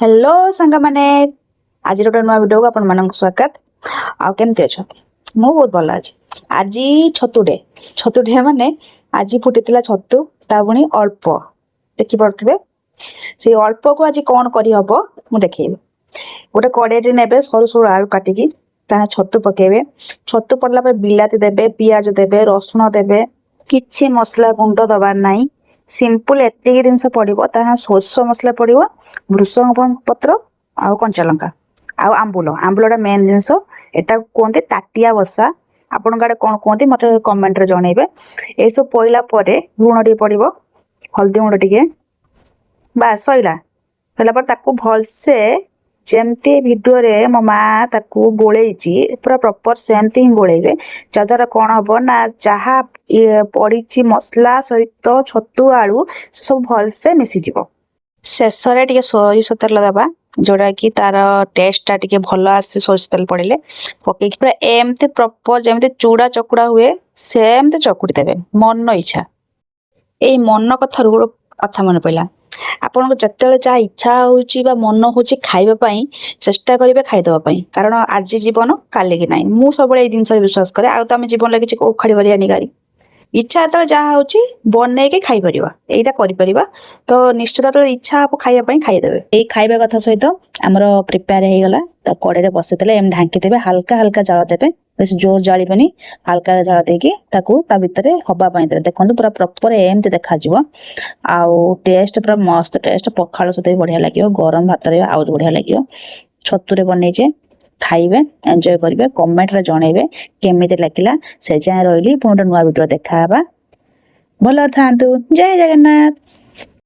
Hello सांग मैंने आज गोटे नुआ वीडियो को आपण मानक स्वागत। आउ केमती अच्छा मु बहुत भल अच्छी। आज छतुटे माने आज फुटी छतु ता पुणी अल्प देखी पड़े से अल्प को आज कौन करी हबो मु देखिए। गोटे कड़े नेबे सरू सरू आलू काटिकी ता छतु पकेबे। छतु पड़ला पर बिलाती देबे, पियाज देबे, रसुण देबे, किछि मसला गुंड दबार नाही। सिंपल एतिक जिनस पड़ो ता सोर्ष मसला पड़ो, भृषंग पत्र आउ कंचा लंका आउ आंबुलटा मेन जिनस। एटा कहते ताटिया बसा, आपण आड़े कौन कहते मत कमेंट रे जनइबे। ए सब पइला परे लुण टे पड़ो, हल्दी गुंड टिके, बास सइला होला पर ताकू भलसे जेमती वीडियो रे मो माँ ताकू गोलेइची पूरा प्रॉपर सेमती ही गोलेइबे। जद्वारा कौन हम ना जहाँ पड़ी मसला सहित छतु आलू सब भलसे मिसीज। शेष टे सोरिष तेल दबा जोड़ा कि तार टेस्टा टे भल आसे। सोरिष तेल पड़े पकई पूरा एमती प्रॉपर जमी चूड़ा चकुड़ा हुए सेमती चकुड़ी देवे मन इच्छा। यही मन कथा मन पड़ा आपन जिते जहाँ इच्छा हो मन हो खावाई चेष्टा करेंगे खाईदेवाई, कारण आज जीवन काली की ना। मु सब जिन विश्वास करे आउ तो आम जीवन लगे उखाड़ी पारियानी गाड़ी। इच्छा जो जहाँ हो बन के खाई पार यहीटा कर तो निश्चित इच्छा हम खावाई खाईदेवे। यही खाଇବା कथा सहित आमर प्रिपेयर हो गला। तो कड़े बसईदे एम ढांकी देवे, हल्का हल्का जाल देवे, बेस जोर जाड़बनी, हल्का जाल देकी ता भितर हवाई देवे। देखो पूरा प्रॉपर एमती देखा आउ टेस्ट पूरा मस्त टेस्ट। पखाल सहित बढ़िया लगे, गरम भात आउ बढ़िया लगे। छतुरे बनईचे खाइबे, एंजॉय करेंगे, कमेंट रे जनइबे केमिति लागिला। से जाए रही पुणी नुआ वीडियो देखा भल था। जय जगन्नाथ।